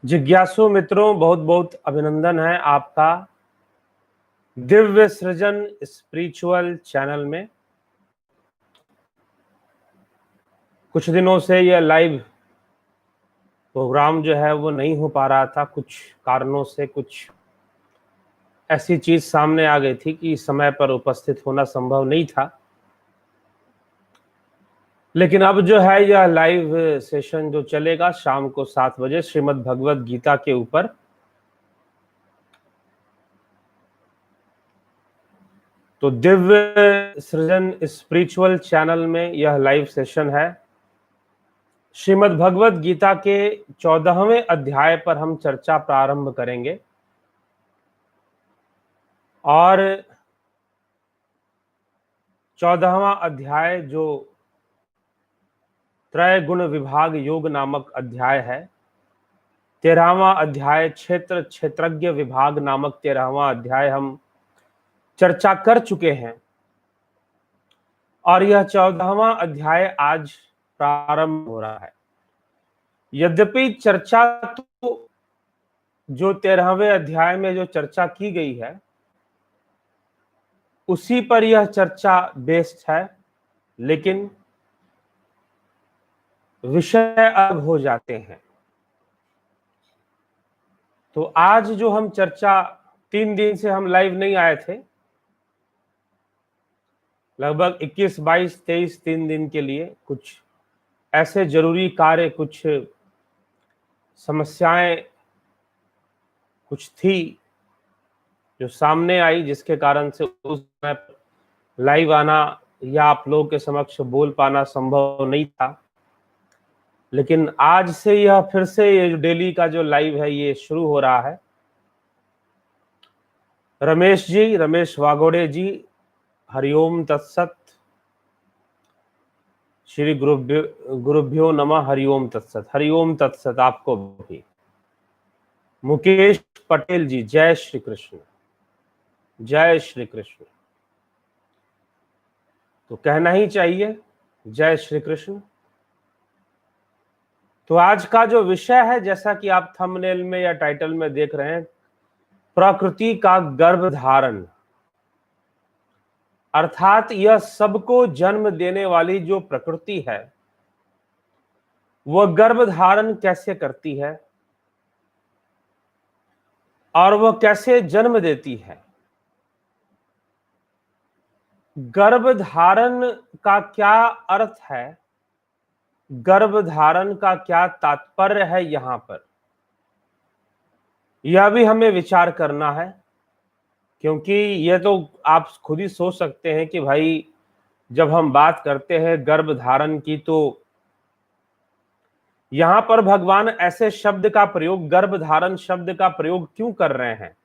जिज्ञासु मित्रों, बहुत बहुत अभिनंदन है आपका दिव्य सृजन स्पिरिचुअल चैनल में। कुछ दिनों से यह लाइव प्रोग्राम जो है वो नहीं हो पा रहा था। कुछ कारणों से कुछ ऐसी चीज सामने आ गई थी कि समय पर उपस्थित होना संभव नहीं था। लेकिन अब जो है यह लाइव सेशन जो चलेगा शाम को 7 बजे श्रीमद् भगवद गीता के ऊपर। तो दिव्य सृजन स्पिरिचुअल चैनल में यह लाइव सेशन है। श्रीमद् भगवद गीता के 14वें अध्याय पर हम चर्चा प्रारंभ करेंगे और 14वां अध्याय जो त्रय गुण विभाग योग नामक अध्याय है, 13वां अध्याय क्षेत्र क्षेत्रज्ञ विभाग नामक 13वां अध्याय हम चर्चा कर चुके हैं और यह 14वां अध्याय आज प्रारंभ हो रहा है। यद्यपि चर्चा तो जो 13वें अध्याय में जो चर्चा की गई है उसी पर यह चर्चा बेस्ड है, लेकिन विषय अलग हो जाते हैं। तो आज जो हम चर्चा 3 दिन से हम लाइव नहीं आए थे, लगभग 21, 22, 23 3 दिन के लिए कुछ ऐसे जरूरी कार्य, कुछ समस्याएं कुछ थी जो सामने आई, जिसके कारण से उस समय लाइव आना या आप लोगों के समक्ष बोल पाना संभव नहीं था। लेकिन आज से यह फिर से ये डेली का जो लाइव है ये शुरू हो रहा है। रमेश जी, रमेश वागोड़े जी, हरिओम तत्सत। श्री गुरुभ्यो नमः, हरिओम तत्सत। हरिओम तत्सत आपको भी। मुकेश पटेल जी, जय श्री कृष्ण, जय श्री कृष्ण। तो कहना ही चाहिए जय श्री कृष्ण। तो आज का जो विषय है, जैसा कि आप थंबनेल में या टाइटल में देख रहे हैं, प्रकृति का गर्भधारण, अर्थात यह सबको जन्म देने वाली जो प्रकृति है वह गर्भधारण कैसे करती है और वह कैसे जन्म देती है। गर्भधारण का क्या अर्थ है, गर्भधारण का क्या तात्पर्य है, यहां पर यह भी हमें विचार करना है। क्योंकि यह तो आप खुद ही सोच सकते हैं कि भाई जब हम बात करते हैं गर्भधारण की, तो यहां पर भगवान ऐसे शब्द का प्रयोग, गर्भधारण शब्द का प्रयोग क्यों कर रहे हैं,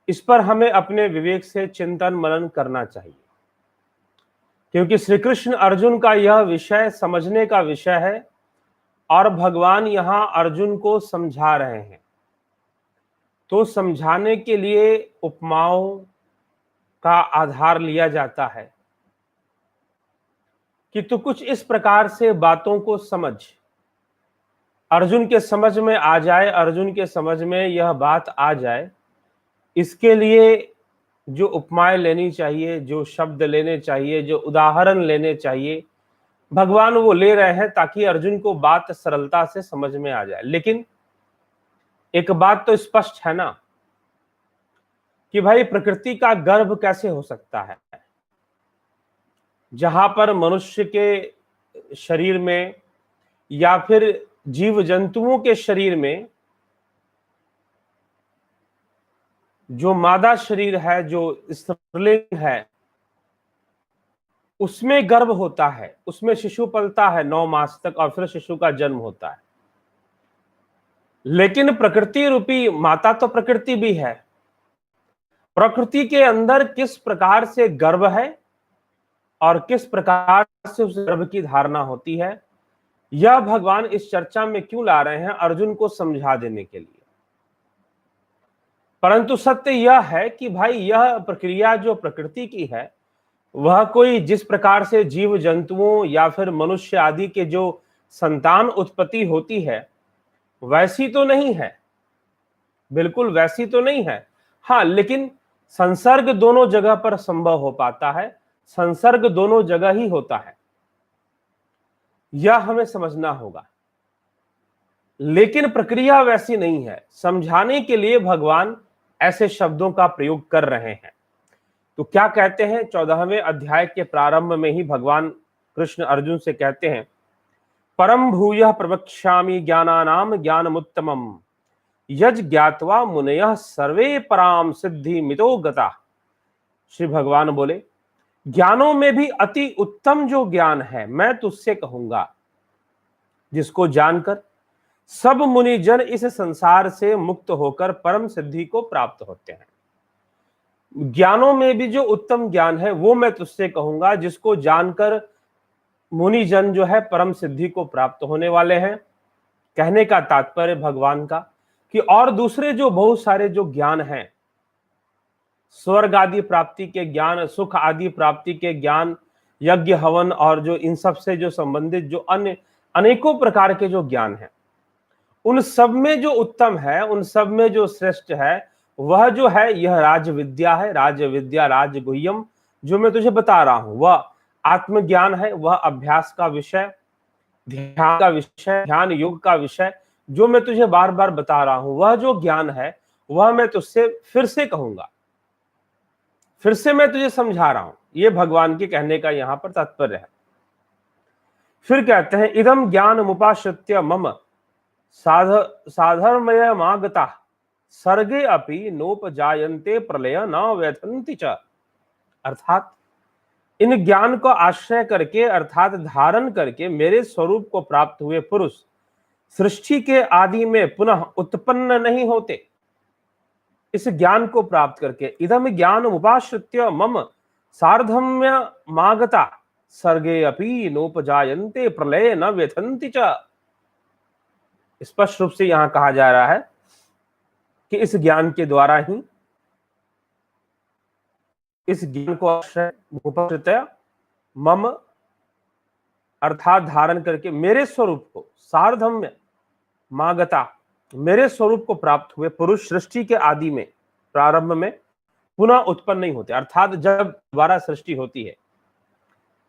इस पर हमें अपने विवेक से चिंतन मनन करना चाहिए। क्योंकि श्री कृष्ण अर्जुन का यह विषय समझने का विषय है और भगवान यहां अर्जुन को समझा रहे हैं। तो समझाने के लिए उपमाओं का आधार लिया जाता है कि तू कुछ इस प्रकार से बातों को समझ, अर्जुन के समझ में आ जाए, अर्जुन के समझ में यह बात आ जाए। इसके लिए जो उपमाएं लेनी चाहिए, जो शब्द लेने चाहिए, जो उदाहरण लेने चाहिए, भगवान वो ले रहे हैं ताकि अर्जुन को बात सरलता से समझ में आ जाए। लेकिन एक बात तो स्पष्ट है ना कि भाई प्रकृति का गर्भ कैसे हो सकता है, जहां पर मनुष्य के शरीर में या फिर जीव जंतुओं के शरीर में जो मादा शरीर है, जो स्त्रीलिंग है, उसमें गर्भ होता है, उसमें शिशु पलता है 9 मास तक और फिर शिशु का जन्म होता है। लेकिन प्रकृति रूपी माता तो प्रकृति भी है। प्रकृति के अंदर किस प्रकार से गर्भ है और किस प्रकार से उस गर्भ की धारणा होती है, यह भगवान इस चर्चा में क्यों ला रहे हैं, अर्जुन को समझा देने के लिए। परंतु सत्य यह है कि भाई यह प्रक्रिया जो प्रकृति की है, वह कोई जिस प्रकार से जीव जंतुओं या फिर मनुष्य आदि के जो संतान उत्पत्ति होती है, वैसी तो नहीं है, बिल्कुल वैसी तो नहीं है। हाँ, लेकिन संसर्ग दोनों जगह पर संभव हो पाता है, संसर्ग दोनों जगह ही होता है, यह हमें समझना होगा। लेकिन प्रक्रिया वैसी नहीं है। समझाने के लिए भगवान ऐसे शब्दों का प्रयोग कर रहे हैं। तो क्या कहते हैं 14वें अध्याय के प्रारंभ में ही भगवान कृष्ण अर्जुन से कहते हैं, परम भूयः प्रवक्ष्यामि ज्ञानानाम ज्ञानमुत्तमम् यज ज्ञात्वा मुनयः सर्वे पराम सिद्धि मितो गता। श्री भगवान बोले, ज्ञानों में भी अति उत्तम जो ज्ञान है मैं तुझसे कहूंगा, जिसको जानकर सब मुनिजन इस संसार से मुक्त होकर परम सिद्धि को प्राप्त होते हैं। ज्ञानों में भी जो उत्तम ज्ञान है वो मैं तुझसे कहूंगा, जिसको जानकर मुनिजन जो है परम सिद्धि को प्राप्त होने वाले हैं। कहने का तात्पर्य भगवान का कि और दूसरे जो बहुत सारे जो ज्ञान हैं, स्वर्ग आदि प्राप्ति के ज्ञान, सुख आदि प्राप्ति के ज्ञान, यज्ञ हवन और जो इन सब से जो संबंधित जो अन्य अनेकों प्रकार के जो ज्ञान हैं, उन सब में जो उत्तम है, उन सब में जो श्रेष्ठ है, वह जो है यह राज विद्या है। राज विद्या राजगुह्यम, जो मैं तुझे बता रहा हूं वह आत्मज्ञान है, वह अभ्यास का विषय, ध्यान का विषय, ध्यान योग का विषय, जो मैं तुझे बार बार बता रहा हूं, वह जो ज्ञान है वह मैं तुझसे फिर से कहूंगा, फिर से मैं तुझे समझा रहा हूं। ये भगवान के कहने का यहां पर तात्पर्य है। फिर कहते हैं, इदम ज्ञान मुपाश्रित्य मम साधर्मय मागता सर्गे अपि नोपजायन्ते प्रलय न व्यथन्ति च। अर्थात इन ज्ञान को आश्रय करके, अर्थात धारण करके मेरे स्वरूप को प्राप्त हुए पुरुष सृष्टि के आदि में पुनः उत्पन्न नहीं होते। इस ज्ञान को प्राप्त करके, इदम ज्ञान उपाश्रित्य मम सार्धम्य मागता सर्गे अपि नोपजायन्ते प्रलय न व्यथन्ति च। स्पष्ट रूप से यहां कहा जा रहा है कि इस ज्ञान के द्वारा ही, इस ज्ञान को आश्रय मम अर्थात धारण करके मेरे स्वरूप को, सार्धम्य मागता मेरे स्वरूप को प्राप्त हुए पुरुष सृष्टि के आदि में, प्रारंभ में पुनः उत्पन्न नहीं होते। अर्थात जब दोबारा सृष्टि होती है,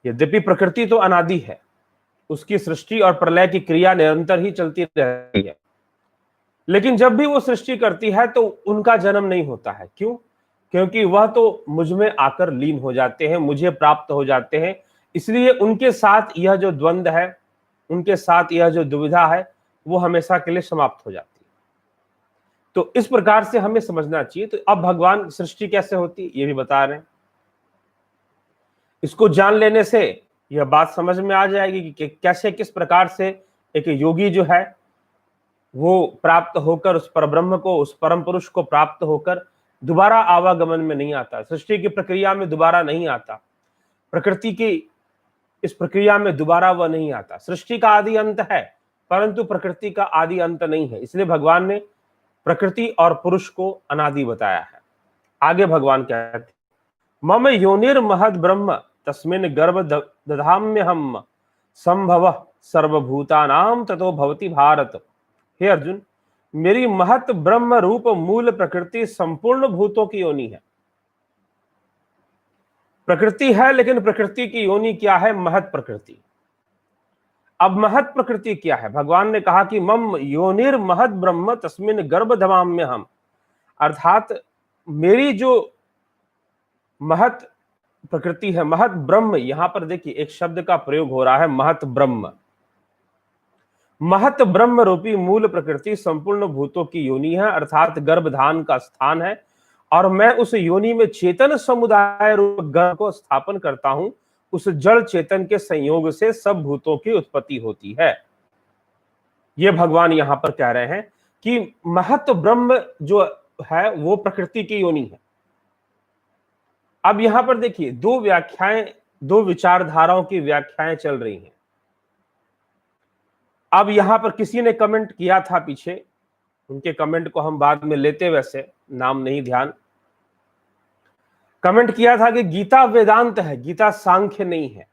यद्यपि प्रकृति तो अनादि है, उसकी सृष्टि और प्रलय की क्रिया निरंतर ही चलती रहती है, लेकिन जब भी वो सृष्टि करती है तो उनका जन्म नहीं होता है। क्यों? क्योंकि वह तो मुझ में आकर लीन हो जाते हैं, मुझे प्राप्त हो जाते हैं। इसलिए उनके साथ यह जो द्वंद्व है, उनके साथ यह जो दुविधा है, वो हमेशा के लिए समाप्त हो जाती है। तो इस प्रकार से हमें समझना चाहिए। तो अब भगवान सृष्टि कैसे होती ये भी बता रहे हैं। इसको जान लेने से यह बात समझ में आ जाएगी कि कैसे, किस प्रकार से एक योगी जो है वो प्राप्त होकर उस परब्रह्म को, उस परम पुरुष को प्राप्त होकर दोबारा आवागमन में नहीं आता, सृष्टि की प्रक्रिया में दोबारा नहीं आता, प्रकृति की इस प्रक्रिया में दोबारा वह नहीं आता। सृष्टि का आदि अंत है, परंतु प्रकृति का आदि अंत नहीं है। इसलिए भगवान ने प्रकृति और पुरुष को अनादि बताया है। आगे भगवान कहते हैं, मम योनिर महद ब्रह्म तस्मिन् गर्भ दधाम्यहम् संभव सर्वभूतानां ततो भवति भारत। हे अर्जुन, मेरी महत ब्रह्म रूप मूल प्रकृति संपूर्ण भूतों की योनि है। प्रकृति है, लेकिन प्रकृति की योनि क्या है? महत प्रकृति। अब महत प्रकृति क्या है? भगवान ने कहा कि मम योनिर महत ब्रह्म तस्मिन् गर्भ दधाम्यहम्, अर्थात मेरी जो महत प्रकृति है, महत ब्रह्म, यहां पर देखिए एक शब्द का प्रयोग हो रहा है, महत ब्रह्म। महत ब्रह्म रूपी मूल प्रकृति संपूर्ण भूतों की योनि है, अर्थात गर्भधान का स्थान है, और मैं उस योनि में चेतन समुदाय रूप गर्भ को स्थापन करता हूं। उस जड़ चेतन के संयोग से सब भूतों की उत्पत्ति होती है। यह भगवान यहां पर कह रहे हैं कि महत ब्रह्म जो है वो प्रकृति की योनि है। अब यहां पर देखिए दो व्याख्याएं, दो विचारधाराओं की व्याख्याएं चल रही हैं। अब यहां पर किसी ने कमेंट किया था पीछे, उनके कमेंट को हम बाद में लेते, वैसे नाम नहीं ध्यान, कमेंट किया था कि गीता वेदांत है, गीता सांख्य नहीं है।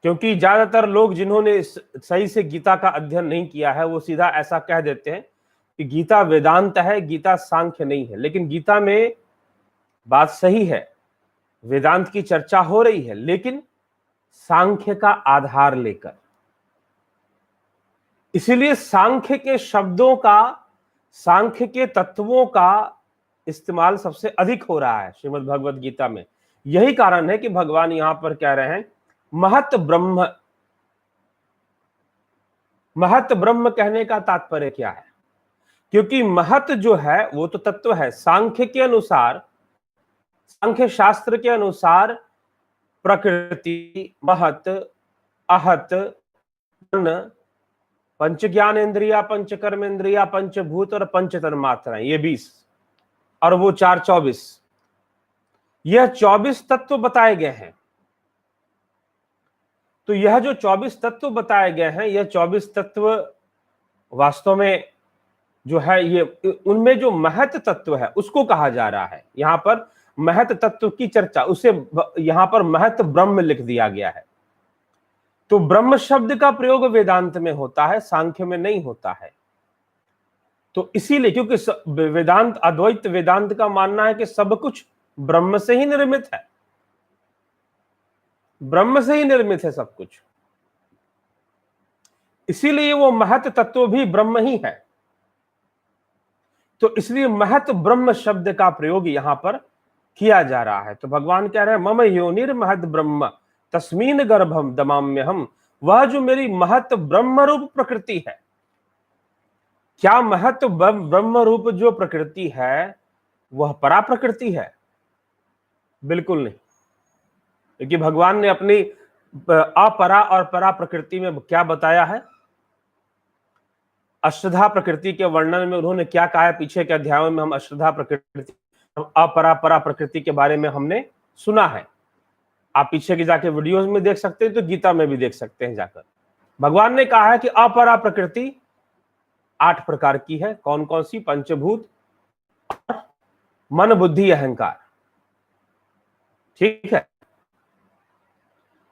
क्योंकि ज्यादातर लोग जिन्होंने सही से गीता का अध्ययन नहीं किया है वो सीधा ऐसा कह देते हैं कि गीता वेदांत है, गीता सांख्य नहीं है। लेकिन गीता में बात सही है, वेदांत की चर्चा हो रही है, लेकिन सांख्य का आधार लेकर। इसीलिए सांख्य के शब्दों का, सांख्य के तत्वों का इस्तेमाल सबसे अधिक हो रहा है श्रीमद् भगवद गीता में। यही कारण है कि भगवान यहां पर कह रहे हैं महत ब्रह्म। महत ब्रह्म कहने का तात्पर्य क्या है? क्योंकि महत जो है वो तो तत्व है। सांख्य के अनुसार, सांख्य शास्त्र के अनुसार प्रकृति, महत, अहत, पंच ज्ञान इंद्रिया, पंच कर्म इंद्रिया, पंचभूत और पंच तन्मात्राएं, ये 20 और वो 4 24, यह 24 तत्व बताए गए हैं। तो यह जो 24 तत्व बताए गए हैं, यह 24 तत्व वास्तव में जो है ये उनमें जो महत तत्व है उसको कहा जा रहा है। यहां पर महत तत्व की चर्चा, उसे यहां पर महत ब्रह्म लिख दिया गया है। तो ब्रह्म शब्द का प्रयोग वेदांत में होता है, सांख्य में नहीं होता है। तो इसीलिए, क्योंकि वेदांत, अद्वैत वेदांत का मानना है कि सब कुछ ब्रह्म से ही निर्मित है, ब्रह्म से ही निर्मित है सब कुछ। इसीलिए वो महत तत्व भी ब्रह्म ही है। तो इसलिए महत ब्रह्म शब्द का प्रयोग यहां पर किया जा रहा है। तो भगवान कह रहे हैं मम योनिर महत ब्रह्म तस्मीन गर्भम दमाम्यहम। वह जो मेरी महत ब्रह्म रूप प्रकृति है, क्या महत ब्रह्म रूप जो प्रकृति है वह परा प्रकृति है? बिल्कुल नहीं। क्योंकि भगवान ने अपनी अपरा और परा प्रकृति में क्या बताया है? अष्टधा प्रकृति के वर्णन में उन्होंने क्या कहा है? पीछे के अध्यायों में हम अष्टधा प्रकृति, अपरा परा प्रकृति के बारे में हमने सुना है। आप पीछे की जाके वीडियोस में देख सकते हैं, तो गीता में भी देख सकते हैं जाकर। भगवान ने कहा है कि अपरा प्रकृति 8 प्रकार की है। कौन कौन सी? पंचभूत, मन, बुद्धि, अहंकार। ठीक है।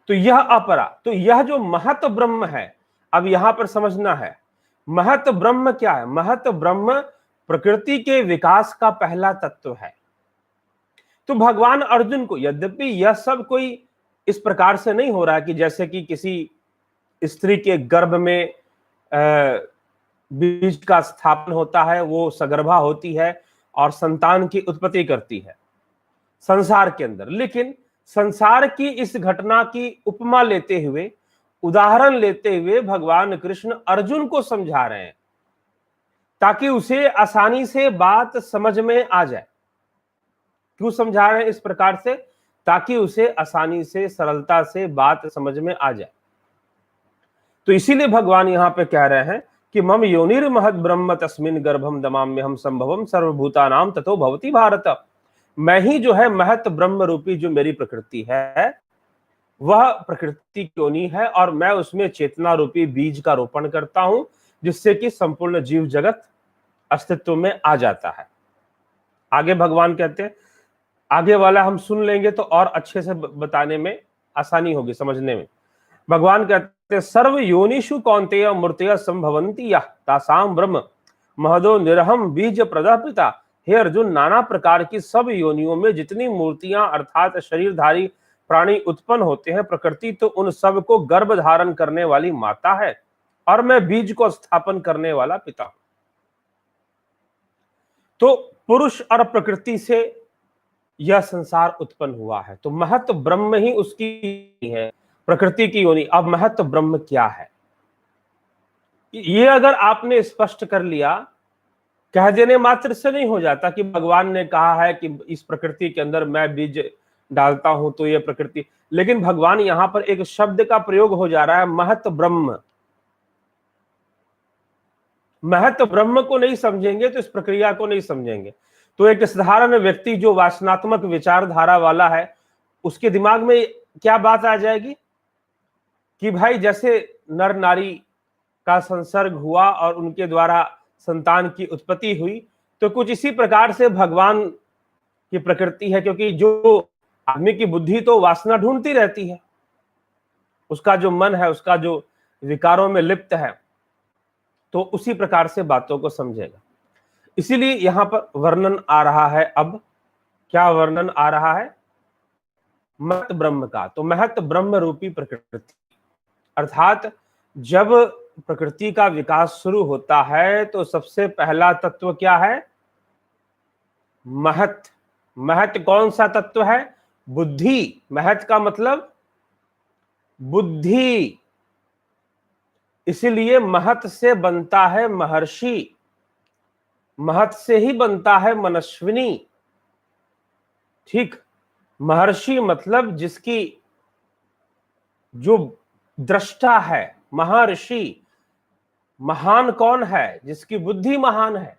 तो यह अपरा, तो यह जो महत ब्रह्म है, अब यहां पर समझना है महत ब्रह्म क्या है। महत ब्रह्म प्रकृति के विकास का पहला तत्व है। तो भगवान अर्जुन को, यद्यपि यह सब कोई इस प्रकार से नहीं हो रहा है कि जैसे कि किसी स्त्री के गर्भ में बीज का स्थापन होता है, वो सगर्भा होती है और संतान की उत्पत्ति करती है संसार के अंदर। लेकिन संसार की इस घटना की उपमा लेते हुए, उदाहरण लेते हुए भगवान कृष्ण अर्जुन को समझा रहे हैं ताकि उसे आसानी से बात समझ में आ जाए। क्यों समझा रहे हैं इस प्रकार से? ताकि उसे आसानी से, सरलता से बात समझ में आ जाए। तो इसीलिए भगवान यहां पे कह रहे हैं कि मम योनिर महद ब्रह्म तस्मिन गर्भम दमाम्यहम संभवम सर्वभूतानाम ततो भवति भारत। मैं ही जो है महत ब्रह्म रूपी जो मेरी प्रकृति है, वह प्रकृति योनि है और मैं उसमें चेतना रूपी बीज का रोपण करता हूं, जिससे कि संपूर्ण जीव जगत अस्तित्व में आ जाता है। आगे भगवान कहते हैं, आगे वाला हम सुन लेंगे तो और अच्छे से बताने में आसानी होगी, समझने में। भगवान कहते हैं सर्व योनिषु कौन्तेय मूर्तयः संभवन्ति यः तासाम ब्रह्म महदो निरहम बीज प्रदः पिता। हे अर्जुन, नाना प्रकार की सब योनियों में जितनी मूर्तियां अर्थात शरीरधारी प्राणी उत्पन्न होते हैं, प्रकृति तो उन सब को गर्भ धारण करने वाली माता है और मैं बीज को स्थापन करने वाला पिता हूं। तो पुरुष और प्रकृति से यह संसार उत्पन्न हुआ है। तो महत ब्रह्म ही उसकी है, प्रकृति की योनि। अब महत ब्रह्म क्या है, ये अगर आपने स्पष्ट कर लिया, कह देने मात्र से नहीं हो जाता कि भगवान ने कहा है कि इस प्रकृति के अंदर मैं बीज डालता हूं तो ये प्रकृति। लेकिन भगवान यहां पर एक शब्द का प्रयोग हो जा रहा है, महत ब्रह्म। महत ब्रह्म को नहीं समझेंगे तो इस प्रक्रिया को नहीं समझेंगे। तो एक साधारण व्यक्ति जो वासनात्मक विचारधारा वाला है, उसके दिमाग में क्या बात आ जाएगी कि भाई जैसे नर नारी का संसर्ग हुआ और उनके द्वारा संतान की उत्पत्ति हुई, तो कुछ इसी प्रकार से भगवान की प्रकृति है। क्योंकि जो आदमी की बुद्धि तो वासना ढूंढती रहती है, उसका जो मन है, उसका जो विकारों में लिप्त है, तो उसी प्रकार से बातों को समझेगा। इसीलिए यहां पर वर्णन आ रहा है। अब क्या वर्णन आ रहा है? महत ब्रह्म का। तो महत ब्रह्म रूपी प्रकृति, अर्थात जब प्रकृति का विकास शुरू होता है तो सबसे पहला तत्व क्या है? महत। महत कौन सा तत्व है? बुद्धि। महत का मतलब बुद्धि। इसलिए महत से बनता है महर्षि, महत से ही बनता है मनस्विनी। ठीक, महर्षि मतलब जिसकी जो दृष्टा है। महर्षि महान कौन है? जिसकी बुद्धि महान है।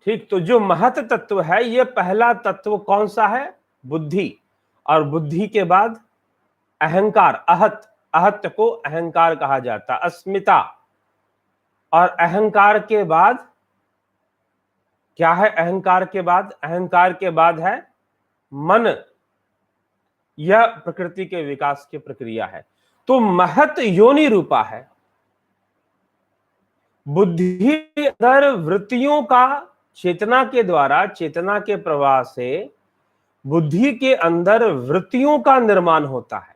ठीक, तो जो महत तत्व है, ये पहला तत्व कौन सा है? बुद्धि। और बुद्धि के बाद अहंकार, अहत। अहत को अहंकार कहा जाता, अस्मिता। और अहंकार के बाद क्या है? अहंकार के बाद, अहंकार के बाद है मन। यह प्रकृति के विकास की प्रक्रिया है। तो महत योनि रूपा है। बुद्धि अंदर वृत्तियों का, चेतना के द्वारा, चेतना के प्रवाह से बुद्धि के अंदर वृत्तियों का निर्माण होता है,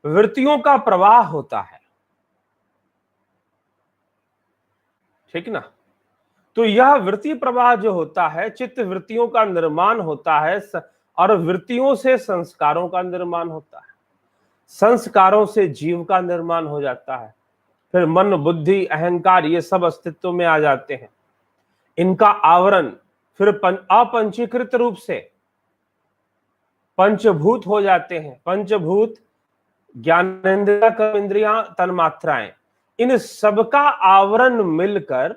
वृत्तियों का प्रवाह होता है। ठीक ना? तो यह वृत्ति प्रवाह जो होता है, चित्त वृत्तियों का निर्माण होता है, और वृत्तियों से संस्कारों का निर्माण होता है, संस्कारों से जीव का निर्माण हो जाता है। फिर मन, बुद्धि, अहंकार, ये सब अस्तित्व में आ जाते हैं। इनका आवरण फिर अपंचीकृत रूप से पंचभूत हो जाते हैं। पंचभूत ज्ञानेन्द्रिय, कर्मेंद्रियां, तन्मात्राएं, इन सबका आवरण मिलकर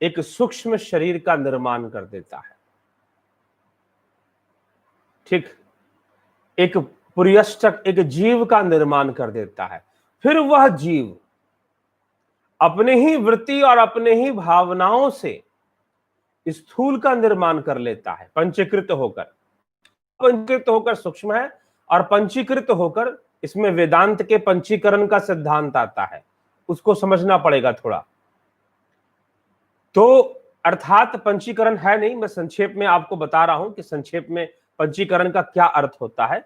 एक सूक्ष्म शरीर का निर्माण कर देता है। ठीक, एक पुर्यष्टक, एक जीव का निर्माण कर देता है। फिर वह जीव अपने ही वृत्ति और अपने ही भावनाओं से स्थूल का निर्माण कर लेता है, पंचीकृत होकर। पंचीकृत होकर सूक्ष्म है, और पंचीकृत होकर, इसमें वेदांत के पंचीकरण का सिद्धांत आता है, उसको समझना पड़ेगा थोड़ा। तो अर्थात पंचीकरण है नहीं, मैं संक्षेप में आपको बता रहा हूं कि संक्षेप में पंचीकरण का क्या अर्थ होता है।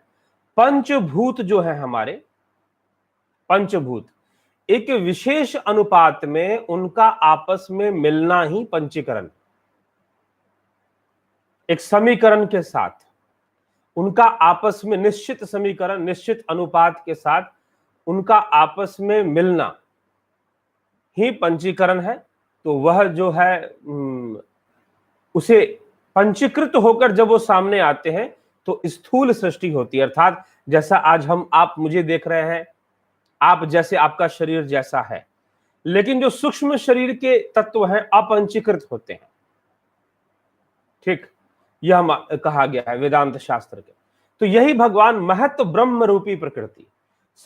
पंचभूत जो है हमारे, पंचभूत एक विशेष अनुपात में उनका आपस में मिलना ही पंचीकरण। एक समीकरण के साथ उनका आपस में निश्चित समीकरण, निश्चित अनुपात के साथ उनका आपस में मिलना ही पंचीकरण है। तो वह जो है उसे पंचीकृत होकर जब वो सामने आते हैं तो स्थूल सृष्टि होती है। अर्थात जैसा आज आप मुझे देख रहे हैं, आप जैसे, आपका शरीर जैसा है, लेकिन जो सूक्ष्म शरीर के तत्व हैं अपंचीकृत होते हैं। ठीक, यह कहा गया है वेदांत शास्त्र के। तो यही भगवान महत ब्रह्म रूपी प्रकृति,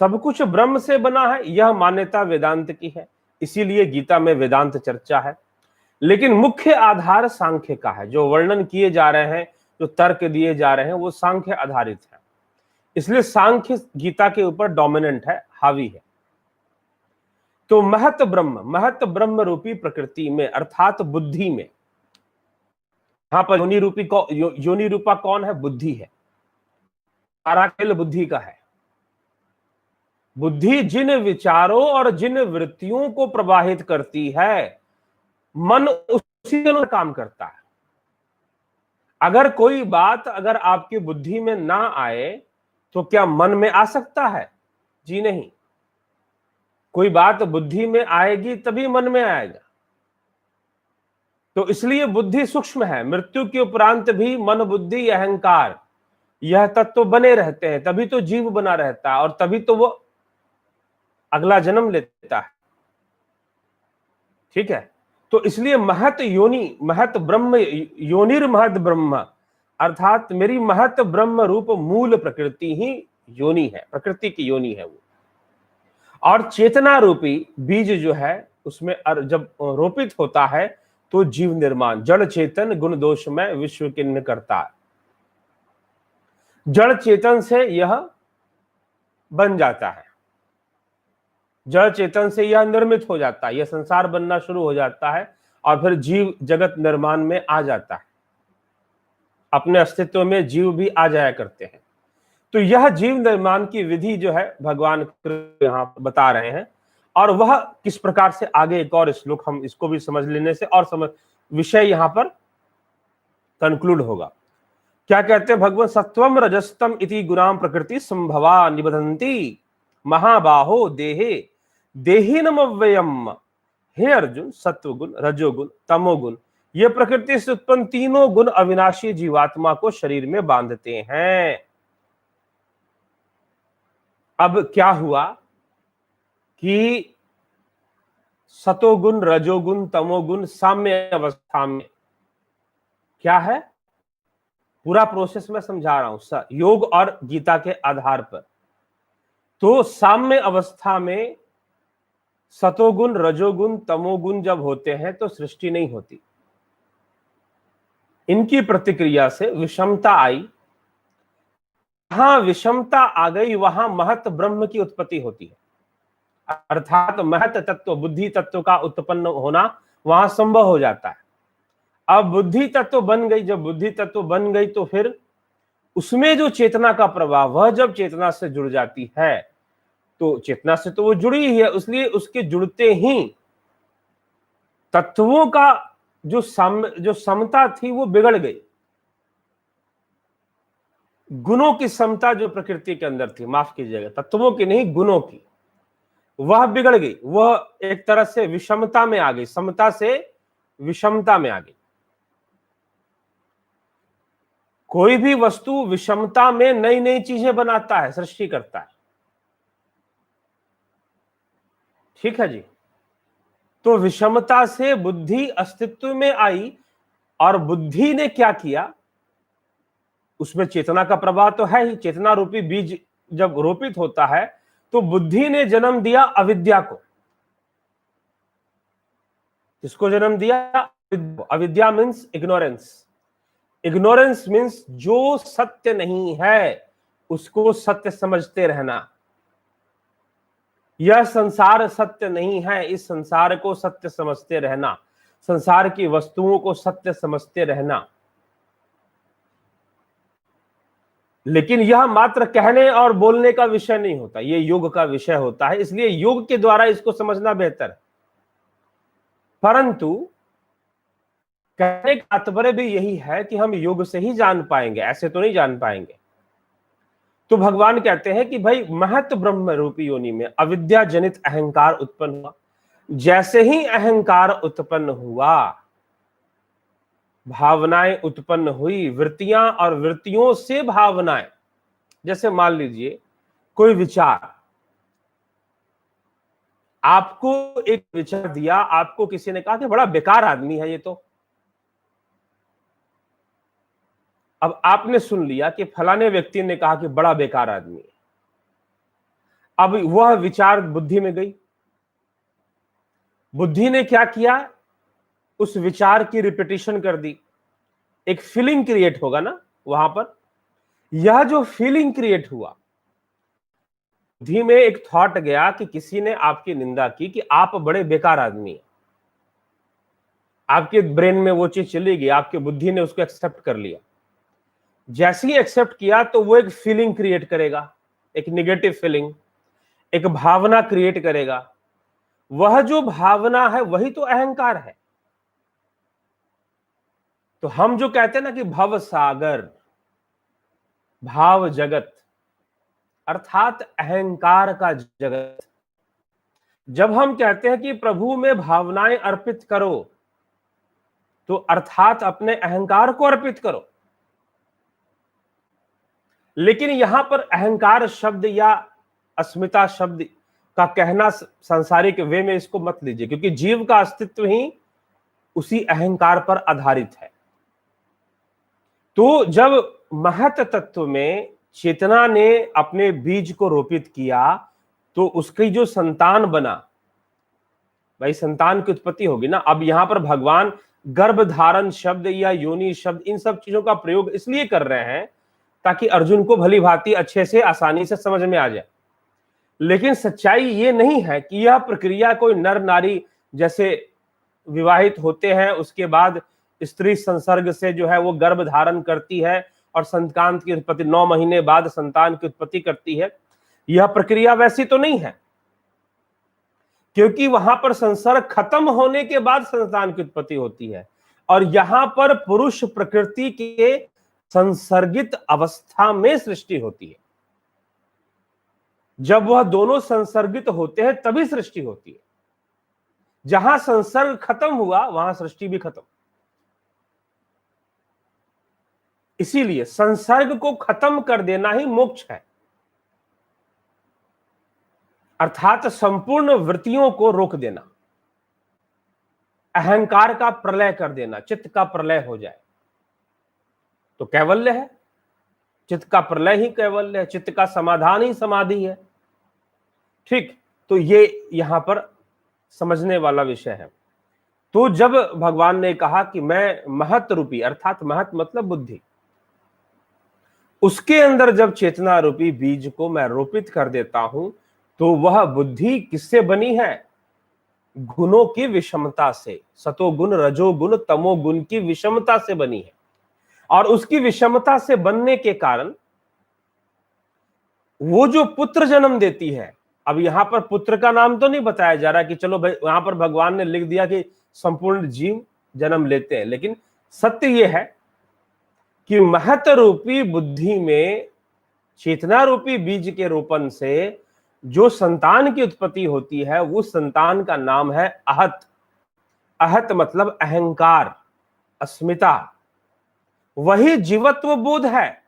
सब कुछ ब्रह्म से बना है, यह मान्यता वेदांत की है। इसीलिए गीता में वेदांत चर्चा है। लेकिन मुख्य आधार सांख्य का है। जो वर्णन किए जा रहे हैं, जो तर्क दिए जा रहे हैं, वो सांख्य आधारित है। इसलिए सांख्य गीता के ऊपर डोमिनेंट है, हावी है। तो महत ब्रह्म रूपी प्रकृति में, अर्थात बुद्धि में, यहां पर योनि रूपा कौन है? बुद्धि है। सारा खेल बुद्धि का है। बुद्धि जिन विचारों और जिन वृत्तियों को प्रवाहित करती है, मन उसी के अनुसार काम करता है। अगर कोई बात अगर आपकी बुद्धि में ना आए तो क्या मन में आ सकता है? जी नहीं। कोई बात बुद्धि में आएगी तभी मन में आएगा। तो इसलिए बुद्धि सूक्ष्म है। मृत्यु के उपरांत भी मन, बुद्धि, अहंकार, यह तत्व बने रहते हैं, तभी तो जीव बना रहता है, और तभी तो वो अगला जन्म लेता है। ठीक है, तो इसलिए महत योनि, महत ब्रह्म, योनिर महत ब्रह्म, अर्थात मेरी महत ब्रह्म रूप मूल प्रकृति ही योनि है, प्रकृति की योनि है वो। और चेतना रूपी बीज जो है उसमें जब रोपित होता है तो जीव निर्माण, जड़ चेतन गुण दोष में विश्व किन्न करता है। जड़ चेतन से यह बन जाता है, जड़ चेतन से यह निर्मित हो जाता है, यह संसार बनना शुरू हो जाता है और फिर जीव जगत निर्माण में आ जाता है, अपने अस्तित्व में जीव भी आ जाया करते हैं। तो यह जीव निर्माण की विधि जो है भगवान यहां बता रहे हैं, और वह किस प्रकार से, आगे एक और श्लोक हम इसको भी समझ लेने से और समझ विषय यहां पर कंक्लूड होगा। क्या कहते हैं भगवान? सत्वम रजस्तम इति गुणाम प्रकृति संभवा निबधंती महाबाहो देहे देहिनम अव्ययम। हे अर्जुन, सत्वगुण, रजोगुण, तमोगुण, ये प्रकृति से उत्पन्न तीनों गुण अविनाशी जीवात्मा को शरीर में बांधते हैं। अब क्या हुआ कि सतोगुण, रजोगुण, तमोगुण साम्य अवस्था में क्या है, पूरा प्रोसेस मैं समझा रहा हूं योग और गीता के आधार पर। तो साम्य अवस्था में सतोगुण, रजोगुण, तमोगुण जब होते हैं तो सृष्टि नहीं होती, इनकी प्रतिक्रिया से विषमता आई। जहां विषमता आ गई वहां महत ब्रह्म की उत्पत्ति होती है, अर्थात महत तत्व, बुद्धि तत्व का उत्पन्न होना वहां संभव हो जाता है। अब बुद्धि तत्व बन गई, जब बुद्धि तत्व बन गई तो फिर उसमें जो चेतना का प्रवाह, वह जब चेतना से जुड़ जाती है, तो चेतना से तो वो जुड़ी ही है, इसलिए उसके जुड़ते ही तत्वों का जो समता थी वो बिगड़ गई। गुणों की समता जो प्रकृति के अंदर थी, माफ कीजिएगा, तत्वों की नहीं, गुणों की, वह बिगड़ गई, वह एक तरह से विषमता में आ गई, समता से विषमता में आ गई। कोई भी वस्तु विषमता में नई नई चीजें बनाता है, सृष्टि करता है, ठीक है जी। तो विषमता से बुद्धि अस्तित्व में आई, और बुद्धि ने क्या किया, उसमें चेतना का प्रवाह तो है ही, चेतना रूपी बीज जब रोपित होता है तो बुद्धि ने जन्म दिया अविद्या को। किसको जन्म दिया? अविद्या मीन्स इग्नोरेंस। इग्नोरेंस मीन्स जो सत्य नहीं है उसको सत्य समझते रहना। यह संसार सत्य नहीं है, इस संसार को सत्य समझते रहना, संसार की वस्तुओं को सत्य समझते रहना। लेकिन यह मात्र कहने और बोलने का विषय नहीं होता, यह योग का विषय होता है, इसलिए योग के द्वारा इसको समझना बेहतर है। परंतु कहने का तात्पर्य भी यही है कि हम योग से ही जान पाएंगे, ऐसे तो नहीं जान पाएंगे। तो भगवान कहते हैं कि भाई महत ब्रह्म रूपी योनि में अविद्या जनित अहंकार उत्पन्न हुआ। जैसे ही अहंकार उत्पन्न हुआ, भावनाएं उत्पन्न हुई, वृत्तियां और वृत्तियों से भावनाएं। जैसे मान लीजिए कोई विचार, आपको एक विचार दिया, आपको किसी ने कहा कि बड़ा बेकार आदमी है ये तो। अब आपने सुन लिया कि फलाने व्यक्ति ने कहा कि बड़ा बेकार आदमी है। अब वह विचार बुद्धि में गई, बुद्धि ने क्या किया, उस विचार की रिपीटिशन कर दी, एक फीलिंग क्रिएट होगा ना वहां पर। यह जो फीलिंग क्रिएट हुआ, बुद्धि में एक थॉट गया कि किसी ने आपकी निंदा की कि आप बड़े बेकार आदमी हैं, आपके ब्रेन में वो चीज चली गई, आपके बुद्धि ने उसको एक्सेप्ट कर लिया। जैसे ही एक्सेप्ट किया तो वो एक फीलिंग क्रिएट करेगा, एक नेगेटिव फीलिंग, एक भावना क्रिएट करेगा। वह जो भावना है वही तो अहंकार है। तो हम जो कहते हैं ना कि भव सागर, भाव जगत, अर्थात अहंकार का जगत। जब हम कहते हैं कि प्रभु में भावनाएं अर्पित करो, तो अर्थात अपने अहंकार को अर्पित करो। लेकिन यहां पर अहंकार शब्द या अस्मिता शब्द का कहना सांसारिक वे में इसको मत लीजिए, क्योंकि जीव का अस्तित्व ही उसी अहंकार पर आधारित है। तो जब महत तत्व में चेतना ने अपने बीज को रोपित किया, तो उसकी जो संतान बना, भाई संतान की उत्पत्ति होगी ना। अब यहां पर भगवान गर्भ धारण शब्द या योनि शब्द, इन सब चीजों का प्रयोग इसलिए कर रहे हैं ताकि अर्जुन को भली भांति अच्छे से आसानी से समझ में आ जाए। लेकिन सच्चाई ये नहीं है कि यह प्रक्रिया कोई नर नारी जैसे विवाहित होते हैं, उसके बाद स्त्री संसर्ग से जो है वो गर्भ धारण करती है और संतान की उत्पत्ति 9 महीने बाद संतान की उत्पत्ति करती है। यह प्रक्रिया वैसी तो नहीं है, क्योंकि वहां पर संसर्ग खत्म होने के बाद संतान की उत्पत्ति होती है, और यहां पर पुरुष प्रकृति के संसर्गित अवस्था में सृष्टि होती है। जब वह दोनों संसर्गित होते हैं तभी सृष्टि होती है। जहां संसर्ग खत्म हुआ वहां सृष्टि भी खत्म। इसीलिए संसर्ग को खत्म कर देना ही मोक्ष है, अर्थात संपूर्ण वृत्तियों को रोक देना, अहंकार का प्रलय कर देना, चित्त का प्रलय हो जाए तो कैवल्य है। चित्त का प्रलय ही कैवल्य है, चित्त का समाधान ही समाधि है। ठीक, तो ये यहां पर समझने वाला विषय है। तो जब भगवान ने कहा कि मैं महत रूपी, अर्थात महत मतलब बुद्धि, उसके अंदर जब चेतना रूपी बीज को मैं रोपित कर देता हूं, तो वह बुद्धि किससे बनी है? गुणों की विषमता से, सतोगुण रजोगुण तमोगुण की विषमता से बनी है। और उसकी विषमता से बनने के कारण वो जो पुत्र जन्म देती है, अब यहां पर पुत्र का नाम तो नहीं बताया जा रहा कि चलो भाई, यहां पर भगवान ने लिख दिया कि संपूर्ण जीव जन्म लेते हैं, लेकिन सत्य यह है कि महत रूपी बुद्धि में चेतना रूपी बीज के रोपण से जो संतान की उत्पत्ति होती है, उस संतान का नाम है अहत। अहत मतलब अहंकार, अस्मिता। वही जीवत्व बोध है,